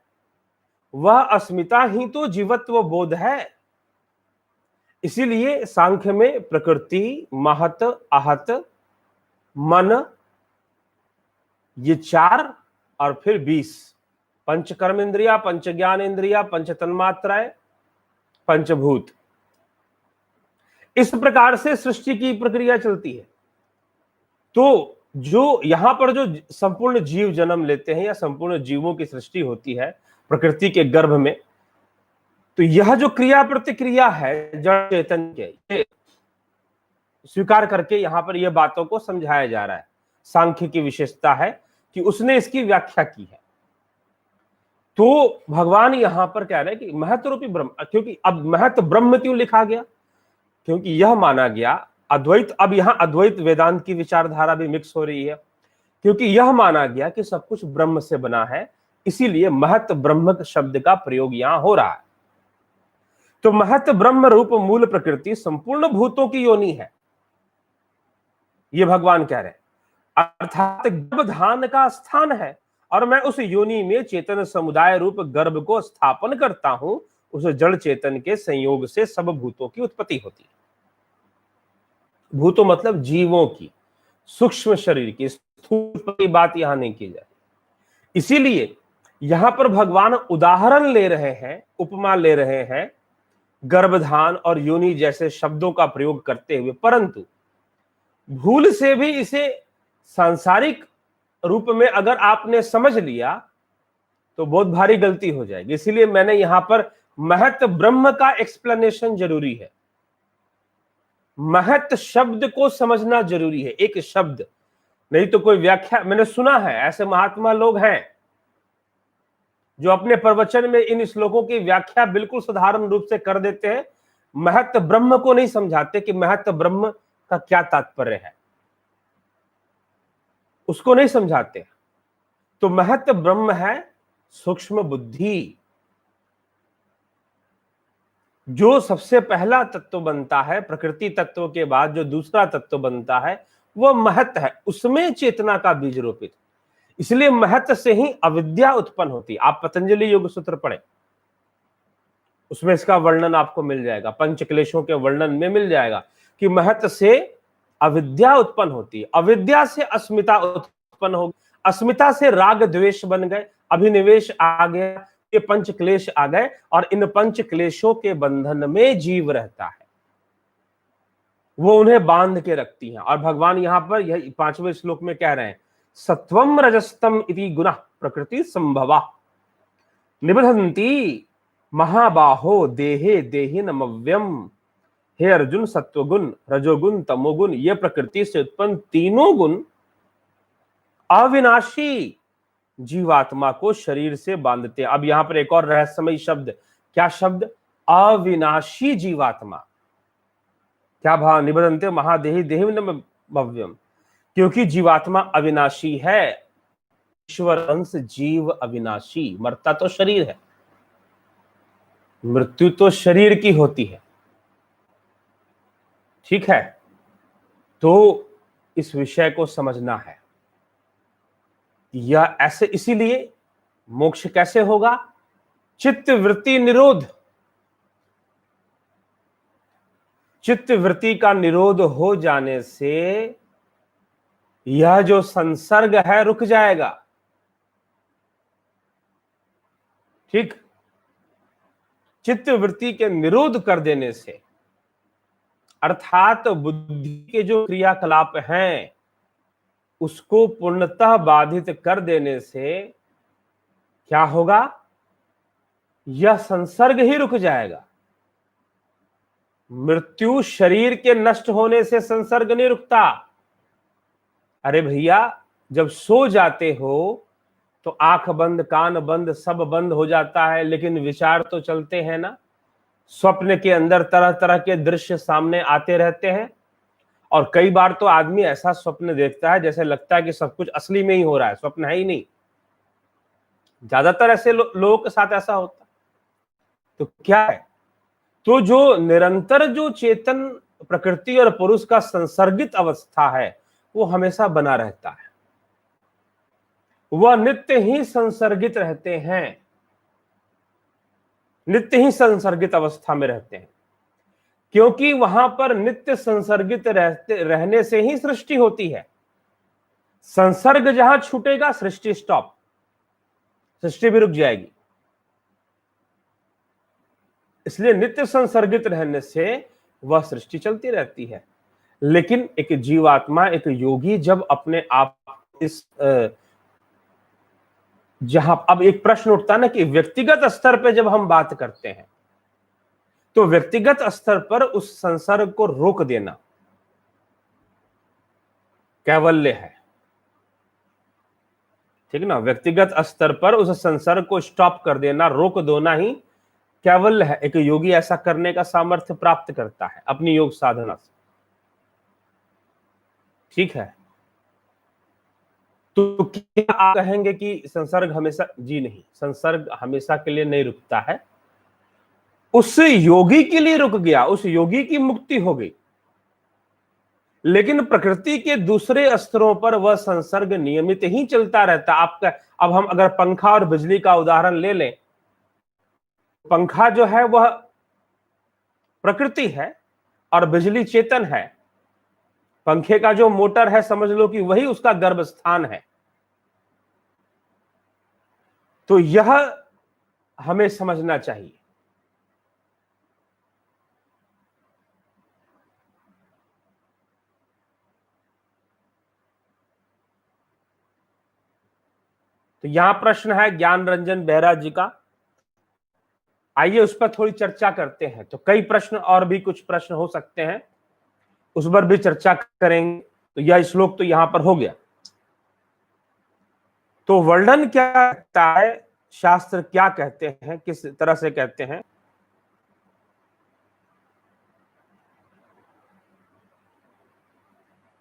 वह अस्मिता ही तो जीवत्व बोध है। इसीलिए सांख्य में प्रकृति, महत, आहत, मन, ये 4 और फिर 20 पंच कर्म इंद्रिया, पंच ज्ञान इंद्रिया, पंच तन्मात्राएं, पंचभूत, इस प्रकार से सृष्टि की प्रक्रिया चलती है। तो जो यहां पर जो संपूर्ण जीव जन्म लेते हैं या संपूर्ण जीवों की सृष्टि होती है प्रकृति के गर्भ में, तो यह जो क्रिया प्रतिक्रिया है जड़ चेतन के, ये स्वीकार करके यहां पर यह बातों को समझाया जा रहा है। सांख्य की विशेषता है कि उसने इसकी व्याख्या की है। तो भगवान यहां पर कह रहे हैं कि महत रूपी ब्रह्म, क्योंकि अब महत ब्रह्म क्यों लिखा गया? क्योंकि यह माना गया अद्वैत, अब यहां अद्वैत वेदांत की विचारधारा भी मिक्स हो रही है, क्योंकि यह माना गया कि सब कुछ ब्रह्म से बना है, इसीलिए महत ब्रह्म शब्द का प्रयोग यहां हो रहा है। तो महत ब्रह्म रूप मूल प्रकृति संपूर्ण भूतों की योनि है, ये भगवान कह रहे हैं, अर्थात गर्भधान का स्थान है, और मैं उस योनि में चेतन समुदाय रूप गर्भ को स्थापन करता हूं। उस जड़ चेतन के संयोग से सब भूतों की उत्पत्ति होती है। भूतों मतलब जीवों की, सूक्ष्म शरीर की, स्थूल की बात यहां नहीं की जाए। इसीलिए यहां पर भगवान उदाहरण ले रहे हैं, उपमा ले रहे हैं, गर्भधान और योनि जैसे शब्दों का प्रयोग करते हुए, परंतु भूल से भी इसे सांसारिक रूप में अगर आपने समझ लिया तो बहुत भारी गलती हो जाएगी। इसीलिए मैंने यहां पर महत ब्रह्म का एक्सप्लेनेशन जरूरी है, महत शब्द को समझना जरूरी है, एक शब्द नहीं तो कोई व्याख्या। मैंने सुना है ऐसे महात्मा लोग हैं जो अपने प्रवचन में इन श्लोकों की व्याख्या बिल्कुल साधारण रूप से कर देते हैं, महत ब्रह्म को नहीं समझाते कि महत ब्रह्म का क्या तात्पर्य है, उसको नहीं समझाते। तो महत ब्रह्म है सूक्ष्म बुद्धि, जो सबसे पहला तत्व बनता है प्रकृति तत्व के बाद, जो दूसरा तत्व बनता है वह महत है, उसमें चेतना का बीज रोपित। इसलिए महत से ही अविद्या उत्पन्न होती है। आप पतंजलि योग सूत्र पढ़े, उसमें इसका वर्णन आपको मिल जाएगा, पंच क्लेशों के वर्णन में मिल जाएगा कि महत से अविद्या उत्पन्न होती है, अविद्या से अस्मिता उत्पन्न होगी, अस्मिता से राग द्वेष बन गए, अभिनिवेश आ गया, ये पंच क्लेश आ गए, और इन पंच क्लेशों के बंधन में जीव रहता है, वो उन्हें बांध के रखती हैं। और भगवान यहां पर यह 5वें श्लोक में कह रहे हैं, सत्वम रजस्तम इति गुणः प्रकृति संभवा। निबधन्ति महाबाहो देहे देहिनमव्यम। हे अर्जुन, सत्वगुण, रजोगुण, तमोगुण, ये प्रकृति से उत्पन्न तीनों गुण अविनाशी जीवात्मा को शरीर से बांधते हैं। अब यहां पर एक और रहस्यमयी शब्द, क्या शब्द? अविनाशी जीवात्मा। क्या भाव? निबधन्ते महादेही देहिनमव्यम, क्योंकि जीवात्मा अविनाशी है। ईश्वर अंश जीव अविनाशी। मरता तो शरीर है, मृत्यु तो शरीर की होती है, ठीक है? तो इस विषय को समझना है। यह ऐसे, इसीलिए मोक्ष कैसे होगा? चित्त वृत्ति निरोध। चित्त वृत्ति का निरोध हो जाने से यह जो संसर्ग है रुक जाएगा, ठीक? चित्त वृत्ति के निरोध कर देने से, अर्थात बुद्धि के जो क्रियाकलाप हैं उसको पूर्णतः बाधित कर देने से क्या होगा? यह संसर्ग ही रुक जाएगा। मृत्यु शरीर के नष्ट होने से संसर्ग नहीं रुकता। अरे भैया, जब सो जाते हो तो आंख बंद, कान बंद, सब बंद हो जाता है, लेकिन विचार तो चलते हैं ना। स्वप्न के अंदर तरह तरह के दृश्य सामने आते रहते हैं, और कई बार तो आदमी ऐसा स्वप्न देखता है जैसे लगता है कि सब कुछ असली में ही हो रहा है, स्वप्न है ही नहीं। ज्यादातर ऐसे लोगों के साथ ऐसा होता है। तो क्या है? तो जो निरंतर जो चेतन प्रकृति और पुरुष का संसर्गित अवस्था है वो हमेशा बना रहता है, वह नित्य ही संसर्गित रहते हैं, नित्य ही संसर्गित अवस्था में रहते हैं, क्योंकि वहां पर नित्य संसर्गित रहने से ही सृष्टि होती है। संसर्ग जहां छूटेगा सृष्टि स्टॉप, सृष्टि भी रुक जाएगी। इसलिए नित्य संसर्गित रहने से वह सृष्टि चलती रहती है। लेकिन एक जीवात्मा, एक योगी जब अपने आप इस जहां, अब एक प्रश्न उठता है ना कि व्यक्तिगत स्तर पर जब हम बात करते हैं तो व्यक्तिगत स्तर पर उस संसर्ग को रोक देना कैवल्य है, ठीक ना? व्यक्तिगत स्तर पर उस संसर्ग को स्टॉप कर देना, रोक देना ही कैवल्य है। एक योगी ऐसा करने का सामर्थ्य प्राप्त करता है अपनी योग साधना से, ठीक है? तो क्या आप कहेंगे कि संसर्ग हमेशा? जी नहीं, संसर्ग हमेशा के लिए नहीं रुकता है। उस योगी के लिए रुक गया, उस योगी की मुक्ति हो गई, लेकिन प्रकृति के दूसरे स्तरों पर वह संसर्ग नियमित ही चलता रहता। आपका, अब हम अगर पंखा और बिजली का उदाहरण ले लें, पंखा जो है वह प्रकृति है और बिजली चेतन है। पंखे का जो मोटर है समझ लो कि वही उसका गर्भ स्थान है। तो यह हमें समझना चाहिए। तो यहां प्रश्न है ज्ञान रंजन बेहरा जी का, आइए उस पर थोड़ी चर्चा करते हैं। तो कई प्रश्न और भी कुछ प्रश्न हो सकते हैं, उस पर भी चर्चा करेंगे। तो यह श्लोक तो यहां पर हो गया। तो वर्णन क्या कहता है, शास्त्र क्या कहते हैं, किस तरह से कहते हैं?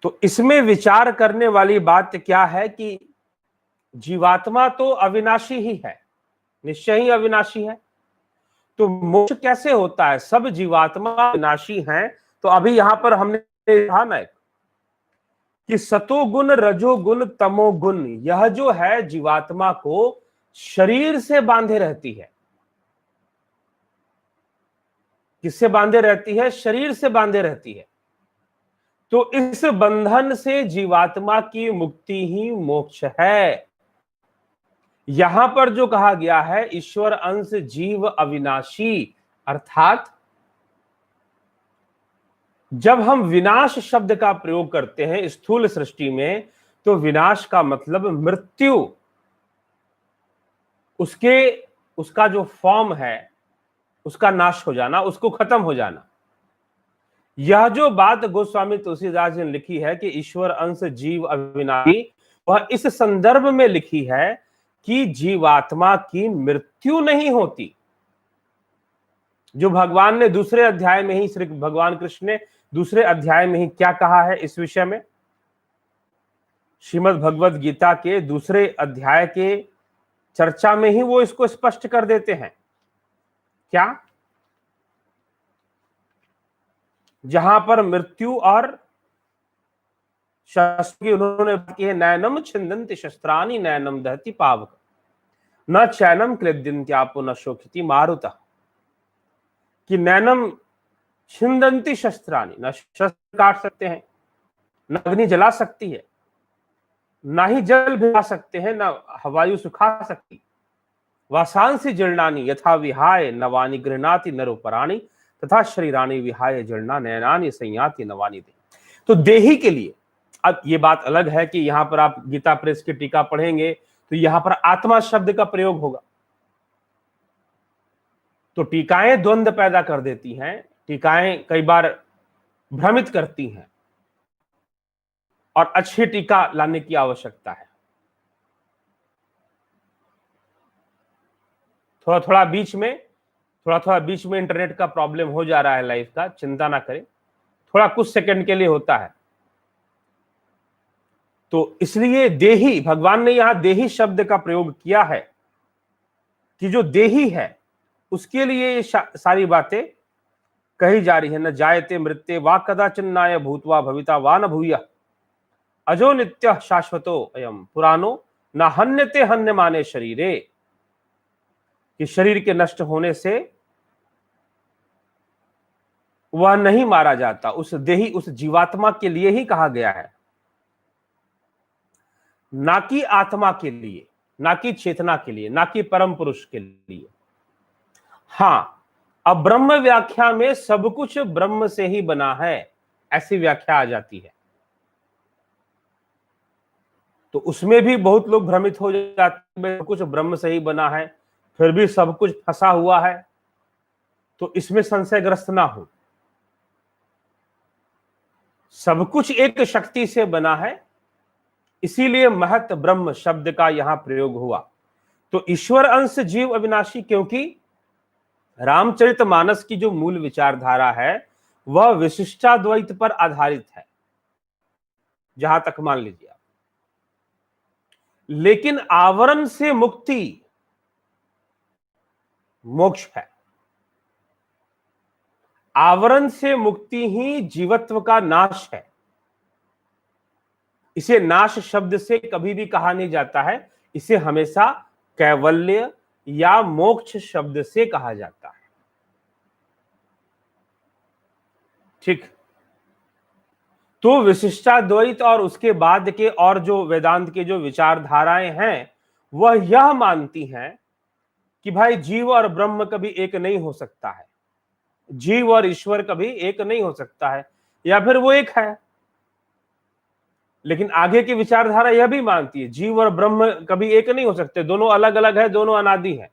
तो इसमें विचार करने वाली बात क्या है कि जीवात्मा तो अविनाशी ही है, निश्चय ही अविनाशी है। तो मोक्ष कैसे होता है? सब जीवात्मा अविनाशी हैं। तो अभी यहां पर हमने कहा ना कि सतोगुण, रजोगुण, तमोगुण, यह जो है जीवात्मा को शरीर से बांधे रहती है। किससे बांधे रहती है? शरीर से बांधे रहती है। तो इस बंधन से जीवात्मा की मुक्ति ही मोक्ष है। यहां पर जो कहा गया है ईश्वर अंश जीव अविनाशी, अर्थात जब हम विनाश शब्द का प्रयोग करते हैं स्थूल सृष्टि में, तो विनाश का मतलब मृत्यु, उसके उसका जो फॉर्म है उसका नाश हो जाना, उसको खत्म हो जाना। यह जो बात गोस्वामी तुलसीदास जी ने लिखी है कि ईश्वर अंश जीव अविनाशी, वह इस संदर्भ में लिखी है कि जीवात्मा की मृत्यु नहीं होती। जो भगवान ने दूसरे अध्याय में ही, श्री भगवान कृष्ण ने दूसरे अध्याय में ही क्या कहा है इस विषय में, श्रीमद् भगवद गीता के दूसरे अध्याय के चर्चा में ही वो इसको स्पष्ट कर देते हैं। क्या? जहां पर मृत्यु और शस्त्र की उन्होंने बात की है, नैनम छिन्दन्ति शस्त्राणि नैनम दहति पावक न चैनम क्लेद्यन्त्यापो न शोषिति मारुतः, कि नैनम छिन्दन्ति शस्त्राणि, न शस्त्र काट सकते हैं, न अग्नि जला सकती है, ना ही जल भिगा सकते हैं, न हवायु सुखा सकती। वासांसि जीर्णानि यथा विहाय नवानि गृह्णाति नरोपराणि तथा शरीराणि विहाय जीर्णा नयनानि संयाति नवानि दे। तो देही के लिए, अब ये बात अलग है कि यहां पर आप गीता प्रेस की टीका पढ़ेंगे तो यहां पर आत्मा शब्द का प्रयोग होगा। तो टीकाएं द्वंद्व पैदा कर देती हैं, टीकाएं कई बार भ्रमित करती हैं, और अच्छी टीका लाने की आवश्यकता है। थोड़ा थोड़ा बीच में इंटरनेट का प्रॉब्लम हो जा रहा है लाइफ का, चिंता ना करें, थोड़ा कुछ सेकंड के लिए होता है। तो इसलिए देही, भगवान ने यहां देही शब्द का प्रयोग किया है कि जो देही है उसके लिए ये सारी बातें कही जा रही है। न जायते मृत्ये वा कदाचिन्नाय भूत्वा भविता वा न भूयः अजो नित्यः शाश्वतो अयम पुरानो न हन्यते हन्यमाने शरीरे, कि शरीर के नष्ट होने से वह नहीं मारा जाता। उस देही, उस जीवात्मा के लिए ही कहा गया है, ना कि आत्मा के लिए, ना कि चेतना के लिए, ना कि परम पुरुष के लिए। हां, अब ब्रह्म व्याख्या में सब कुछ ब्रह्म से ही बना है, ऐसी व्याख्या आ जाती है। तो उसमें भी बहुत लोग भ्रमित हो जाते हैं, कुछ ब्रह्म से ही बना है फिर भी सब कुछ फंसा हुआ है, तो इसमें संशयग्रस्त ना हो। सब कुछ एक शक्ति से बना है, इसीलिए महत ब्रह्म शब्द का यहां प्रयोग हुआ। तो ईश्वर अंश जीव अविनाशी, क्योंकि रामचरितमानस की जो मूल विचारधारा है वह विशिष्टाद्वैत पर आधारित है, जहां तक मान लीजिए आप। लेकिन आवरण से मुक्ति मोक्ष है, आवरण से मुक्ति ही जीवत्व का नाश है। इसे नाश शब्द से कभी भी कहा नहीं जाता है, इसे हमेशा कैवल्य या मोक्ष शब्द से कहा जाता है। ठीक। तो विशिष्टाद्वैत और उसके बाद के और जो वेदांत के जो विचारधाराएं हैं वह यह मानती हैं कि भाई जीव और ब्रह्म कभी एक नहीं हो सकता है, जीव और ईश्वर कभी एक नहीं हो सकता है, या फिर वो एक है। लेकिन आगे की विचारधारा यह भी मानती है जीव और ब्रह्म कभी एक नहीं हो सकते, दोनों अलग अलग है, दोनों अनादि है।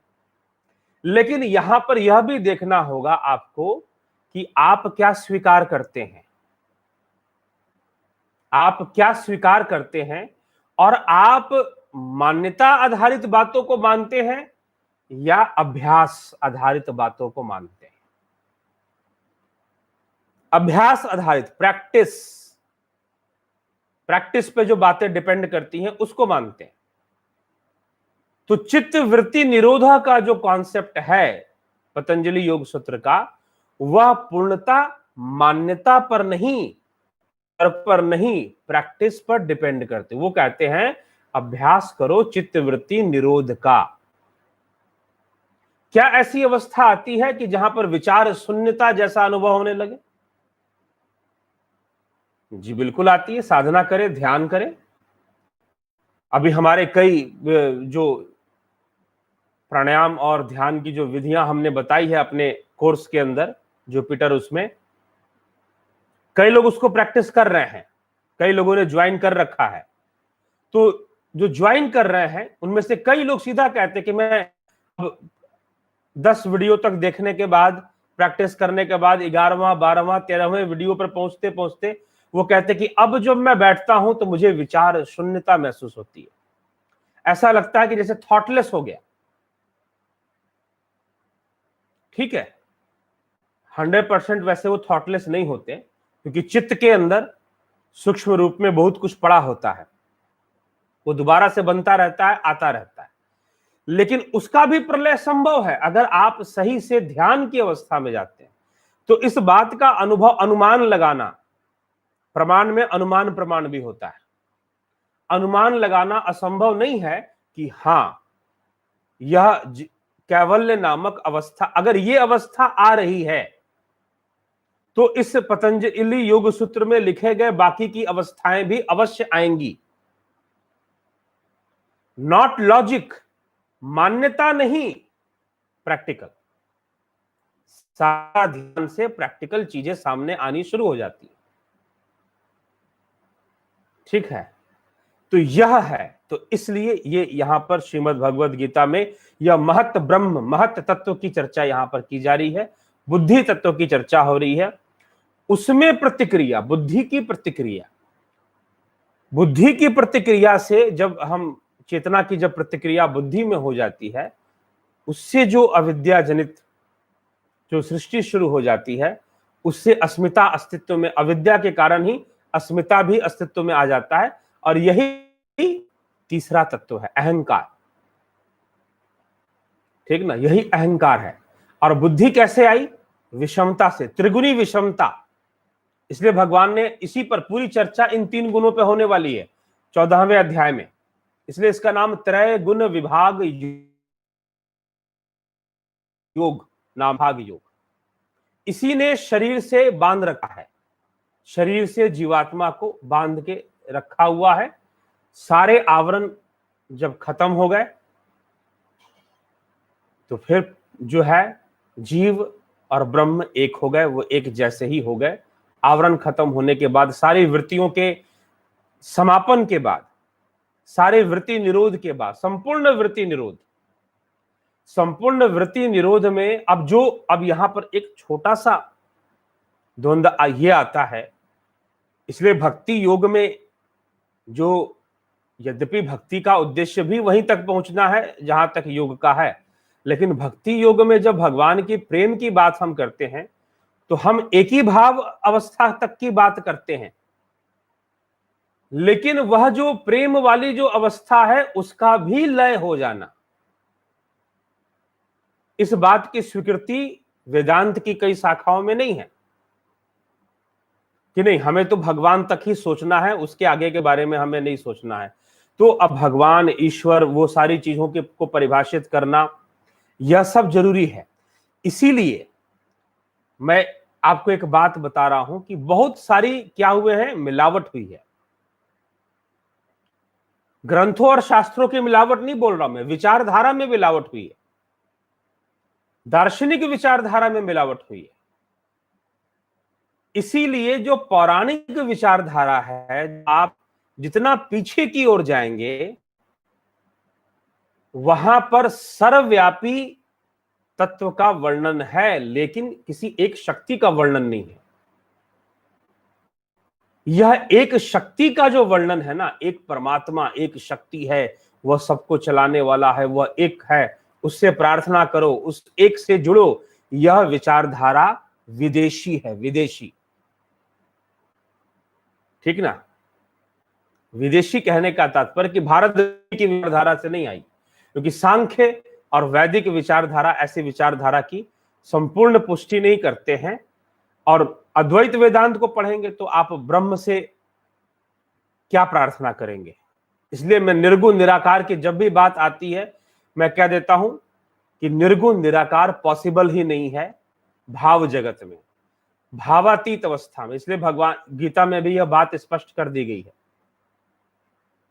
लेकिन यहां पर यह भी देखना होगा आपको कि आप क्या स्वीकार करते हैं, आप क्या स्वीकार करते हैं, और आप मान्यता आधारित बातों को मानते हैं या अभ्यास आधारित बातों को मानते हैं। अभ्यास आधारित, प्रैक्टिस पे जो बातें डिपेंड करती हैं उसको मानते हैं। तो चित्त वृत्ति निरोधा का जो कॉन्सेप्ट है पतंजलि योग सूत्र का, वह पूर्णता मान्यता पर नहीं, पर नहीं, प्रैक्टिस पर डिपेंड करते। वो कहते हैं अभ्यास करो चित्त वृत्ति निरोध का। क्या ऐसी अवस्था आती है कि जहां पर विचार शून्यता जैसा अनुभव होने लगे? जी बिल्कुल आती है। साधना करें, ध्यान करें। अभी हमारे कई जो प्राणायाम और ध्यान की जो विधियां हमने बताई है अपने कोर्स के अंदर जुपिटर, उसमें कई लोग उसको प्रैक्टिस कर रहे हैं, कई लोगों ने ज्वाइन कर रखा है। तो जो ज्वाइन कर रहे हैं उनमें से कई लोग सीधा कहते हैं कि मैं अब 10 वीडियो तक देखने के बाद, प्रैक्टिस करने के बाद 11वां 12वां 13वें वीडियो पर पहुंचते पहुंचते वो कहते कि अब जब मैं बैठता हूं तो मुझे विचार शून्यता महसूस होती है, ऐसा लगता है कि जैसे थॉटलेस हो गया। ठीक है, 100% वैसे वो थॉटलेस नहीं होते, क्योंकि चित्त के अंदर सूक्ष्म रूप में बहुत कुछ पड़ा होता है, वो दोबारा से बनता रहता है, आता रहता है। लेकिन उसका भी प्रलय संभव है अगर आप सही से ध्यान की अवस्था में जाते हैं। तो इस बात का अनुभव, अनुमान लगाना, प्रमाण में अनुमान प्रमाण भी होता है। अनुमान लगाना असंभव नहीं है कि हां, यह कैवल्य नामक अवस्था, अगर ये अवस्था आ रही है तो इस पतंजलि योग सूत्र में लिखे गए बाकी की अवस्थाएं भी अवश्य आएंगी। नॉट लॉजिक, मान्यता नहीं, प्रैक्टिकल। सारा ध्यान से प्रैक्टिकल चीजें सामने आनी शुरू हो जाती है। ठीक है, तो यह है, तो इसलिए ये यहां पर श्रीमद् भगवद गीता में यह महत ब्रह्म, महत तत्व की चर्चा यहां पर की जा रही है, बुद्धि तत्व की चर्चा हो रही है। उसमें प्रतिक्रिया, बुद्धि की प्रतिक्रिया, बुद्धि की प्रतिक्रिया से जब हम, चेतना की जब प्रतिक्रिया बुद्धि में हो जाती है, उससे जो अविद्या जनित जो सृष्टि शुरू हो जाती है, उससे अस्मिता अस्तित्व में, अविद्या के कारण ही अस्मिता भी अस्तित्व में आ जाता है। और यही तीसरा तत्व है, अहंकार। ठीक ना, यही अहंकार है। और बुद्धि कैसे आई? विषमता से, त्रिगुणी विषमता। इसलिए भगवान ने इसी पर पूरी चर्चा इन 3 गुणों पे होने वाली है 14वें अध्याय में। इसलिए इसका नाम त्रय गुण विभाग योग, नाम भाग योग। इसी ने शरीर से बांध रखा है, शरीर से जीवात्मा को बांध के रखा हुआ है। सारे आवरण जब खत्म हो गए तो फिर जो है जीव और ब्रह्म एक हो गए, वो एक जैसे ही हो गए। आवरण खत्म होने के बाद, सारी वृत्तियों के समापन के बाद, सारे वृत्ति निरोध के बाद, संपूर्ण वृत्ति निरोध, संपूर्ण वृत्ति निरोध में अब यहां पर एक छोटा सा द्वंद्व ये आता है। इसलिए भक्ति योग में जो, यद्यपि भक्ति का उद्देश्य भी वहीं तक पहुंचना है जहां तक योग का है, लेकिन भक्ति योग में जब भगवान की प्रेम की बात हम करते हैं तो हम एक ही भाव अवस्था तक की बात करते हैं। लेकिन वह जो प्रेम वाली जो अवस्था है उसका भी लय हो जाना, इस बात की स्वीकृति वेदांत की कई शाखाओं में नहीं है कि नहीं, हमें तो भगवान तक ही सोचना है, उसके आगे के बारे में हमें नहीं सोचना है। तो अब भगवान, ईश्वर, वो सारी चीजों को परिभाषित करना, यह सब जरूरी है। इसीलिए मैं आपको एक बात बता रहा हूं कि बहुत सारी क्या हुए हैं, मिलावट हुई है। ग्रंथों और शास्त्रों की मिलावट नहीं बोल रहा मैं, विचारधारा में मिलावट हुई है, दार्शनिक विचारधारा में मिलावट हुई है। इसीलिए जो पौराणिक विचारधारा है, आप जितना पीछे की ओर जाएंगे वहां पर सर्वव्यापी तत्व का वर्णन है, लेकिन किसी एक शक्ति का वर्णन नहीं है। यह एक शक्ति का जो वर्णन है ना, एक परमात्मा, एक शक्ति है, वह सबको चलाने वाला है, वह एक है, उससे प्रार्थना करो, उस एक से जुड़ो, यह विचारधारा विदेशी है, विदेशी। ठीक ना, विदेशी कहने का तात्पर्य कि भारत की विचारधारा से नहीं आई, क्योंकि सांख्य और वैदिक विचारधारा ऐसी विचारधारा की संपूर्ण पुष्टि नहीं करते हैं। और अद्वैत वेदांत को पढ़ेंगे तो आप ब्रह्म से क्या प्रार्थना करेंगे? इसलिए मैं निर्गुण निराकार की जब भी बात आती है, मैं कह देता हूं कि निर्गुण निराकार पॉसिबल ही नहीं है भाव जगत में, भावातीत अवस्था में। इसलिए भगवान गीता में भी यह बात स्पष्ट कर दी गई है।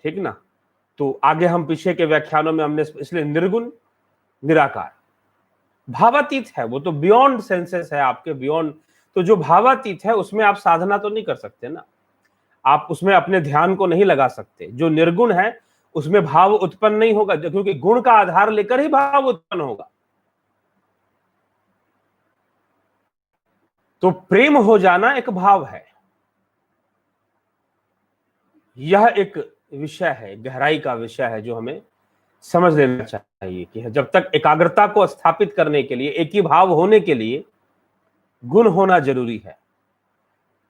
ठीक ना, तो आगे हम पीछे के व्याख्यानों में हमने, इसलिए निर्गुण निराकार भावातीत है, वो तो बियॉन्ड सेंसेस है, आपके बियॉन्ड। तो जो भावातीत है उसमें आप साधना तो नहीं कर सकते ना, आप उसमें अपने ध्यान को नहीं लगा सकते। जो निर्गुण है उसमें भाव उत्पन्न नहीं होगा, क्योंकि गुण का आधार लेकर ही भाव उत्पन्न होगा। तो प्रेम हो जाना एक भाव है, यह एक विषय है, गहराई का विषय है जो हमें समझ लेना चाहिए कि जब तक एकाग्रता को स्थापित करने के लिए, एक ही भाव होने के लिए गुण होना जरूरी है।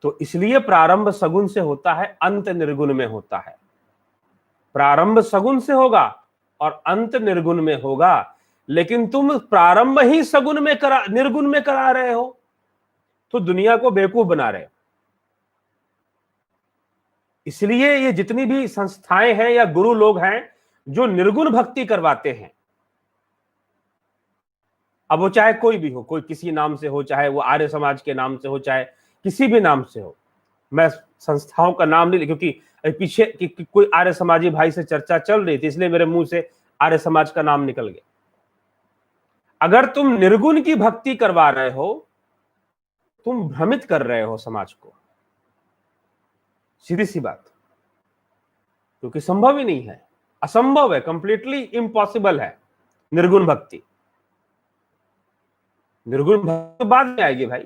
तो इसलिए प्रारंभ सगुण से होता है, अंत निर्गुण में होता है। प्रारंभ सगुण से होगा और अंत निर्गुण में होगा, लेकिन तुम प्रारंभ ही सगुण में निर्गुण में करा रहे हो तो दुनिया को बेवकूफ बना रहे हो। इसलिए ये जितनी भी संस्थाएं हैं या गुरु लोग हैं जो निर्गुण भक्ति करवाते हैं, अब वो चाहे कोई भी हो, कोई किसी नाम से हो, चाहे वो आर्य समाज के नाम से हो, चाहे किसी भी नाम से हो, मैं संस्थाओं का नाम नहीं, क्योंकि पीछे कि कोई आर्य समाजी भाई से चर्चा चल रही थी इसलिए मेरे मुंह से आर्य समाज का नाम निकल गया। अगर तुम निर्गुण की भक्ति करवा रहे हो, तुम भ्रमित कर रहे हो समाज को, सीधी सी बात, क्योंकि संभव ही नहीं है, असंभव है, कंप्लीटली इम्पॉसिबल है निर्गुण भक्ति। निर्गुण भक्ति बाद में आएगी भाई,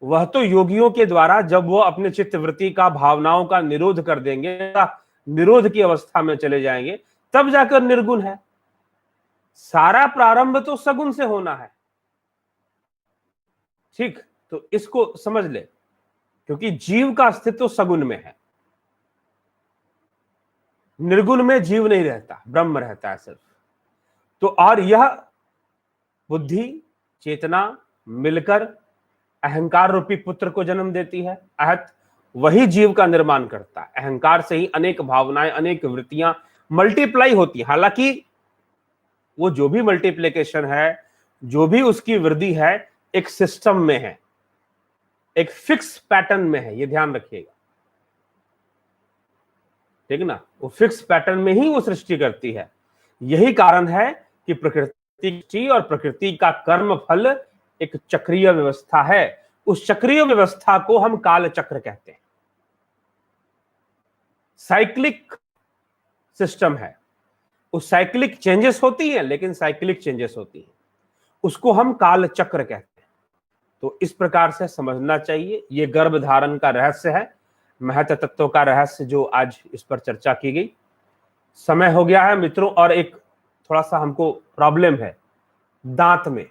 वह तो योगियों के द्वारा जब वो अपने चित्तवृत्ति का, भावनाओं का निरोध कर देंगे, निरोध की अवस्था में चले जाएंगे, तब जाकर निर्गुण है। सारा प्रारंभ तो सगुण से होना है, ठीक? तो इसको समझ ले, क्योंकि जीव का अस्तित्व सगुण में है, निर्गुण में जीव नहीं रहता, ब्रह्म रहता है सिर्फ। तो और यह बुद्धि, चेतना मिलकर अहंकार रूपी पुत्र को जन्म देती है। अहत वही जीव का निर्माण करता है। अहंकार से ही अनेक भावनाएं, अनेक वृत्तियां मल्टीप्लाई होती है। हालांकि वो जो भी मल्टीप्लिकेशन है, जो भी उसकी वृद्धि है, एक सिस्टम में है, एक फिक्स पैटर्न में है, ये ध्यान रखिएगा, ठीक ना? वो फिक्स पैटर्न में ही वो सृष्टि करती है। यही कारण है कि प्रकृति और प्रकृति का कर्म फल एक चक्रीय व्यवस्था है। उस चक्रीय व्यवस्था को हम काल चक्र कहते हैं। साइक्लिक सिस्टम है, उस साइक्लिक चेंजेस होती है, लेकिन साइक्लिक चेंजेस होती है, उसको हम काल चक्र कहते हैं। तो इस प्रकार से समझना चाहिए। ये गर्भ धारण का रहस्य है, महत तत्व का रहस्य, जो आज इस पर चर्चा की गई। समय हो गया है मित्रों, और एक थोड़ा सा हमको प्रॉब्लम है दांत में,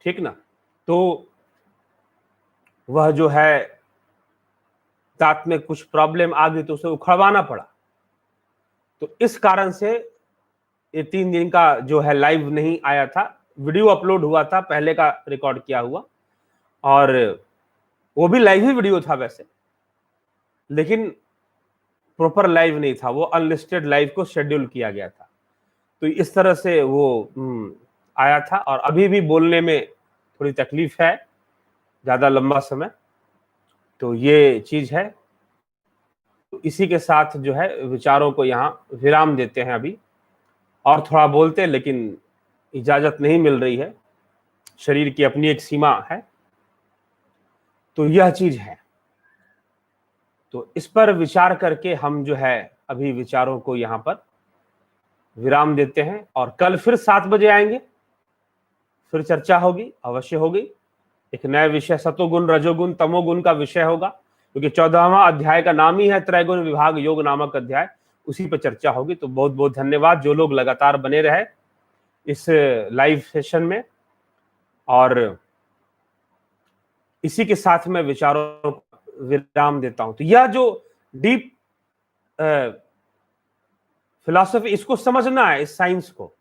ठीक ना? तो वह जो है दांत में कुछ प्रॉब्लम आ गई तो उसे उखड़वाना पड़ा। तो इस कारण से ये 3 दिन का जो है लाइव नहीं आया था। वीडियो अपलोड हुआ था, पहले का रिकॉर्ड किया हुआ, और वो भी लाइव ही वीडियो था वैसे, लेकिन प्रॉपर लाइव नहीं था, वो अनलिस्टेड लाइव को शेड्यूल किया गया था। तो इस तरह से वो आया था, और अभी भी बोलने में थोड़ी तकलीफ है, ज्यादा लंबा समय। तो ये चीज है। तो इसी के साथ जो है विचारों को यहाँ विराम देते हैं अभी, और थोड़ा बोलते, लेकिन इजाजत नहीं मिल रही है, शरीर की अपनी एक सीमा है। तो यह चीज है। तो इस पर विचार करके हम जो है अभी विचारों को यहाँ पर विराम देते हैं, और कल फिर 7 बजे आएंगे, फिर चर्चा होगी, अवश्य होगी। एक नया विषय, सतोगुण, रजोगुण, तमोगुण का विषय होगा, क्योंकि 14वां अध्याय का नाम ही है त्रैगुण विभाग योग नामक अध्याय, उसी पर चर्चा होगी। तो बहुत बहुत धन्यवाद जो लोग लगातार बने रहे इस लाइव सेशन में, और इसी के साथ मैं विचारों को विराम देता हूं। तो यह जो डीप फिलॉसफी, इसको समझना है, इस साइंस को।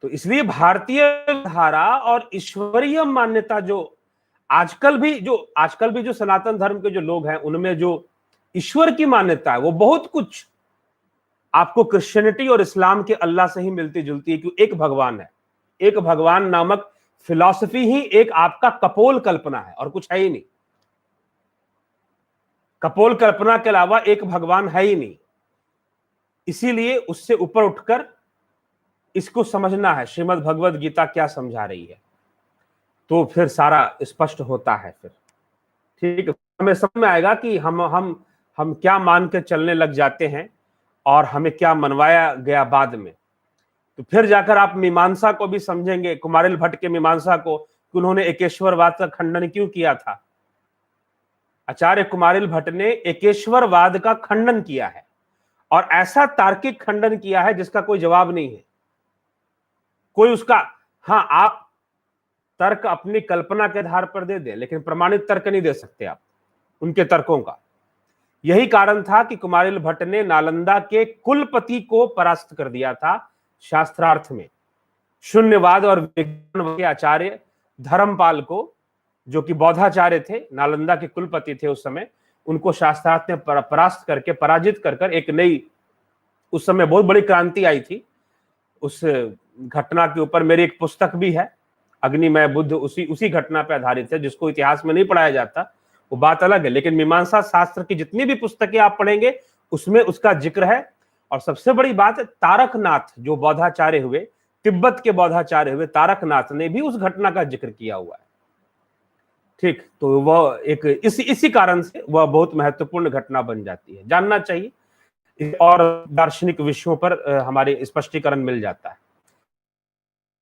तो इसलिए भारतीय धारा और ईश्वरीय मान्यता जो आजकल भी जो सनातन धर्म के जो लोग हैं, उनमें जो ईश्वर की मान्यता है, वो बहुत कुछ आपको क्रिश्चियनिटी और इस्लाम के अल्लाह से ही मिलती जुलती है, क्योंकि एक भगवान है। एक भगवान नामक फिलॉसफी ही एक आपका कपोल कल्पना है, और कुछ है ही नहीं। कपोल कल्पना के अलावा एक भगवान है ही नहीं। इसीलिए उससे ऊपर उठकर इसको समझना है, श्रीमद् भगवद गीता क्या समझा रही है, तो फिर सारा स्पष्ट होता है। फिर ठीक है, हमें समझ में आएगा कि हम क्या मान के चलने लग जाते हैं, और हमें क्या मनवाया गया बाद में। तो फिर जाकर आप मीमांसा को भी समझेंगे, कुमारिल भट्ट के मीमांसा को, कि उन्होंने एकेश्वरवाद का खंडन क्यों किया था? आचार्य कुमारिल भट्ट ने एकेश्वरवाद का खंडन किया है, और ऐसा तार्किक खंडन किया है जिसका कोई जवाब नहीं है, कोई उसका, हाँ आप तर्क अपनी कल्पना के आधार पर दे दें, लेकिन प्रमाणित तर्क नहीं दे सकते आप उनके तर्कों का। यही कारण था कि कुमारिल भट्ट ने नालंदा के कुलपति को परास्त कर दिया था शास्त्रार्थ में। शून्यवाद और विज्ञान के आचार्य धर्मपाल को, जो कि बौद्धाचार्य थे, नालंदा के कुलपति थे उस समय, उनको शास्त्रार्थ ने परास्त करके, पराजित कर एक नई, उस समय बहुत बड़ी क्रांति आई थी। उस घटना के ऊपर मेरी एक पुस्तक भी है, अग्निमय बुद्ध, उसी घटना पर आधारित है, जिसको इतिहास में नहीं पढ़ाया जाता, वो बात अलग है, लेकिन मीमांसा शास्त्र की जितनी भी पुस्तकें आप पढ़ेंगे उसमें उसका जिक्र है। और सबसे बड़ी बात है, तारकनाथ जो बौद्धाचार्य हुए, तिब्बत के बौद्धाचार्य हुए, तारकनाथ ने भी उस घटना का जिक्र किया हुआ है। ठीक, तो वह एक इसी कारण से वह बहुत महत्वपूर्ण घटना बन जाती है, जानना चाहिए, और दार्शनिक विषयों पर हमारे स्पष्टीकरण मिल जाता है।